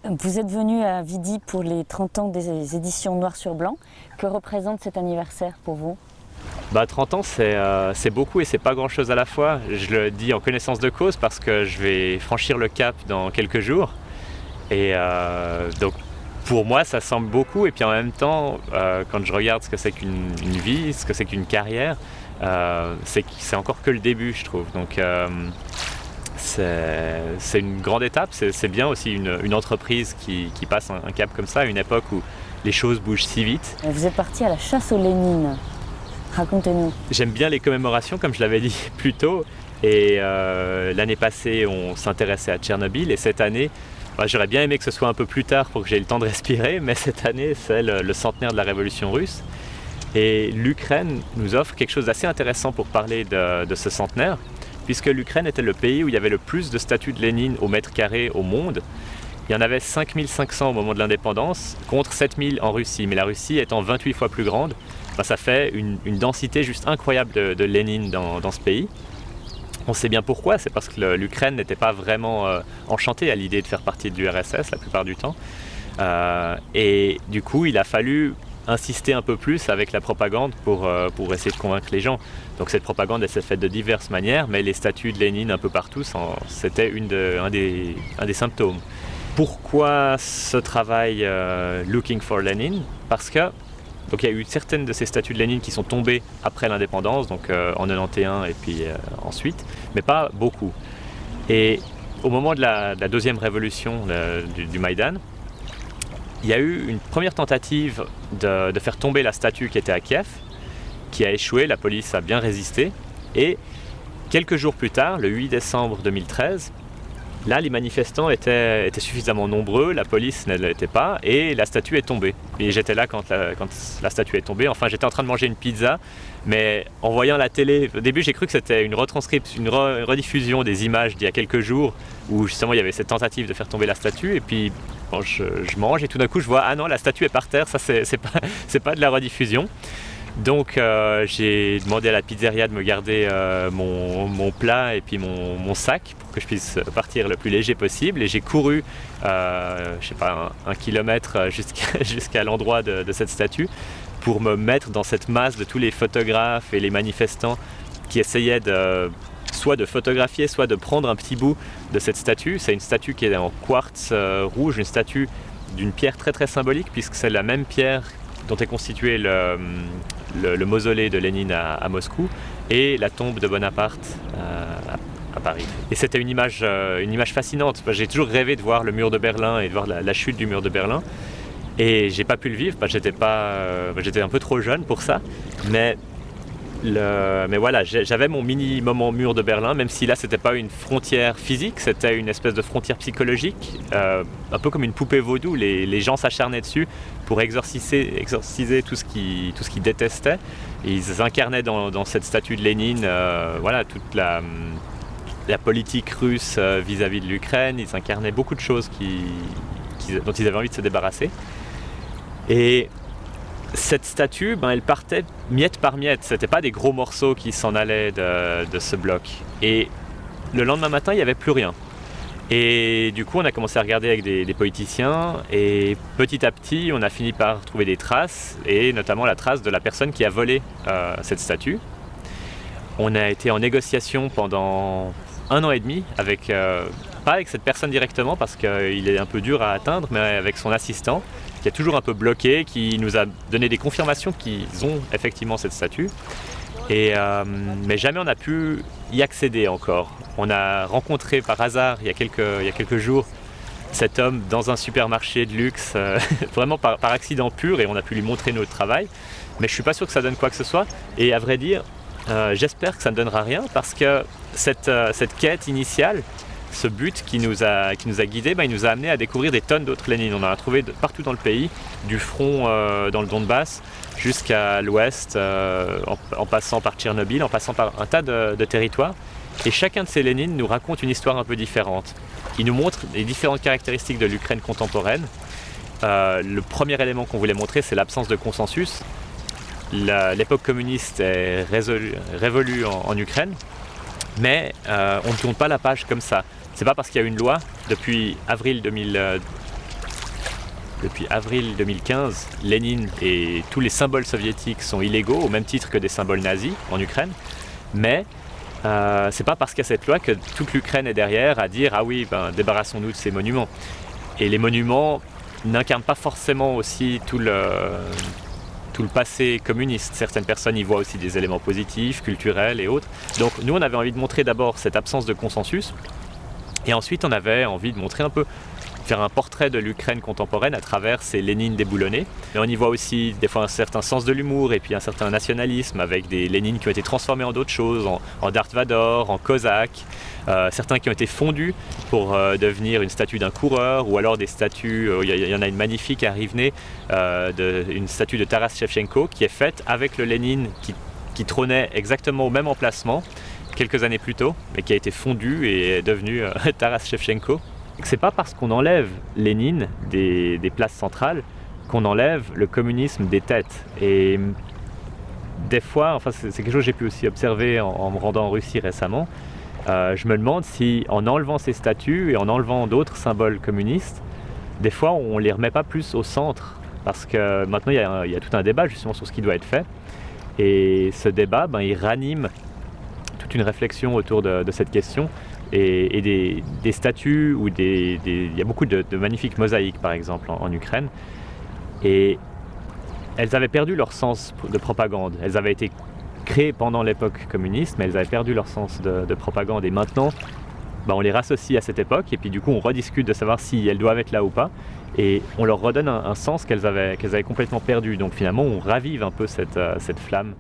Vous êtes venu à Vidi pour les 30 ans des éditions Noir sur Blanc. Que représente cet anniversaire pour vous? 30 ans, c'est beaucoup et c'est pas grand-chose à la fois. Je le dis en connaissance de cause parce que je vais franchir le cap dans quelques jours. Et donc pour moi, ça semble beaucoup. Et puis en même temps, quand je regarde ce que c'est qu'une vie, ce que c'est qu'une carrière, c'est encore que le début, je trouve. Donc c'est une grande étape. C'est bien aussi une entreprise qui passe un cap comme ça à une époque où les choses bougent si vite. Vous êtes parti à la chasse aux Lénine. Racontez-nous. J'aime bien les commémorations, comme je l'avais dit plus tôt. Et l'année passée, on s'intéressait à Tchernobyl. Et cette année, j'aurais bien aimé que ce soit un peu plus tard pour que j'aie le temps de respirer. Mais cette année, c'est le centenaire de la révolution russe. Et l'Ukraine nous offre quelque chose d'assez intéressant pour parler de ce centenaire, puisque l'Ukraine était le pays où il y avait le plus de statues de Lénine au mètre carré au monde. Il y en avait 5500 au moment de l'indépendance, contre 7000 en Russie. Mais la Russie étant 28 fois plus grande, ça fait une densité juste incroyable de Lénine dans ce pays. On sait bien pourquoi, c'est parce que l'Ukraine n'était pas vraiment enchantée à l'idée de faire partie de l'URSS la plupart du temps. Et du coup, il a fallu insister un peu plus avec la propagande pour essayer de convaincre les gens. Donc cette propagande, elle s'est faite de diverses manières, mais les statues de Lénine un peu partout, c'était un des symptômes. Pourquoi ce travail Looking for Lenin? Parce que il y a eu certaines de ces statues de Lénine qui sont tombées après l'indépendance, donc en 91 et puis ensuite, mais pas beaucoup. Et au moment de la deuxième révolution du Maïdan, il y a eu une première tentative de faire tomber la statue qui était à Kiev, qui a échoué, la police a bien résisté. Et quelques jours plus tard, le 8 décembre 2013, là les manifestants étaient suffisamment nombreux, la police ne l'était pas, et la statue est tombée. Et j'étais là quand la statue est tombée, enfin j'étais en train de manger une pizza, mais en voyant la télé, au début j'ai cru que c'était une rediffusion des images d'il y a quelques jours, où justement il y avait cette tentative de faire tomber la statue, et puis je mange et tout d'un coup je vois ah non, la statue est par terre, ça c'est pas de la rediffusion. Donc j'ai demandé à la pizzeria de me garder mon plat et puis mon sac pour que je puisse partir le plus léger possible, et j'ai couru un kilomètre jusqu'à l'endroit de cette statue pour me mettre dans cette masse de tous les photographes et les manifestants qui essayaient soit de photographier, soit de prendre un petit bout de cette statue. C'est une statue qui est en quartz rouge, une statue d'une pierre très très symbolique, puisque c'est la même pierre dont est constitué le mausolée de Lénine à Moscou et la tombe de Bonaparte à Paris. Et c'était une image fascinante. J'ai toujours rêvé de voir le mur de Berlin et de voir la chute du mur de Berlin. Et j'ai pas pu le vivre, j'étais un peu trop jeune pour ça. Mais voilà, j'avais mon mini moment mur de Berlin, même si là c'était pas une frontière physique, c'était une espèce de frontière psychologique, un peu comme une poupée vaudou. Les gens s'acharnaient dessus pour exorciser tout ce qu'ils détestaient. Et ils incarnaient dans cette statue de Lénine toute la politique russe vis-à-vis de l'Ukraine. Ils incarnaient beaucoup de choses dont ils avaient envie de se débarrasser. Et cette statue, elle partait miette par miette. C'était pas des gros morceaux qui s'en allaient de ce bloc. Et le lendemain matin, il n'y avait plus rien. Et du coup, on a commencé à regarder avec des politiciens, et petit à petit, on a fini par trouver des traces, et notamment la trace de la personne qui a volé cette statue. On a été en négociation pendant 1 an et demi pas avec cette personne directement parce qu'il est un peu dur à atteindre, mais avec son assistant, qui est toujours un peu bloqué, qui nous a donné des confirmations qu'ils ont effectivement cette statue. Mais jamais on n'a pu y accéder encore. On a rencontré par hasard il y a quelques jours cet homme dans un supermarché de luxe, vraiment par accident pur, et on a pu lui montrer notre travail. Mais je suis pas sûr que ça donne quoi que ce soit. Et à vrai dire, j'espère que ça ne donnera rien, parce que cette quête initiale, ce but qui nous a guidés, il nous a amené à découvrir des tonnes d'autres Lénines. On en a trouvé partout dans le pays, du front dans le Donbass jusqu'à l'ouest, en passant par Tchernobyl, en passant par un tas de territoires. Et chacun de ces Lénines nous raconte une histoire un peu différente. Il nous montre les différentes caractéristiques de l'Ukraine contemporaine. Le premier élément qu'on voulait montrer, c'est l'absence de consensus. L'époque communiste est révolue en Ukraine, mais on ne tourne pas la page comme ça. C'est pas parce qu'il y a une loi depuis avril depuis avril 2015, Lénine et tous les symboles soviétiques sont illégaux, au même titre que des symboles nazis en Ukraine. Mais c'est pas parce qu'il y a cette loi que toute l'Ukraine est derrière à dire « Ah oui, débarrassons-nous de ces monuments ». Et les monuments n'incarnent pas forcément aussi tout le passé communiste. Certaines personnes y voient aussi des éléments positifs, culturels et autres. Donc nous, on avait envie de montrer d'abord cette absence de consensus. Et ensuite, on avait envie de montrer un peu, faire un portrait de l'Ukraine contemporaine à travers ces Lénines déboulonnés. Et on y voit aussi des fois un certain sens de l'humour et puis un certain nationalisme avec des Lénines qui ont été transformés en d'autres choses, en Darth Vader, en Cosaque, certains qui ont été fondus pour devenir une statue d'un coureur ou alors des statues, il y en a une magnifique à Rivne, une statue de Taras Shevchenko qui est faite avec le Lénine qui trônait exactement au même emplacement quelques années plus tôt, mais qui a été fondu et est devenu Taras Shevchenko. C'est pas parce qu'on enlève Lénine des places centrales qu'on enlève le communisme des têtes. Et des fois, enfin c'est quelque chose que j'ai pu aussi observer en me rendant en Russie récemment, je me demande si en enlevant ces statues et en enlevant d'autres symboles communistes, des fois on les remet pas plus au centre. Parce que maintenant il y a tout un débat justement sur ce qui doit être fait. Et ce débat, il ranime toute une réflexion autour de cette question. Et des statues, ou il y a beaucoup de magnifiques mosaïques par exemple en Ukraine. Et elles avaient perdu leur sens de propagande. Elles avaient été créées pendant l'époque communiste, mais elles avaient perdu leur sens de propagande. Et maintenant, on les rassocie à cette époque, et puis du coup on rediscute de savoir si elles doivent être là ou pas. Et on leur redonne un sens qu'elles avaient complètement perdu. Donc finalement on ravive un peu cette flamme.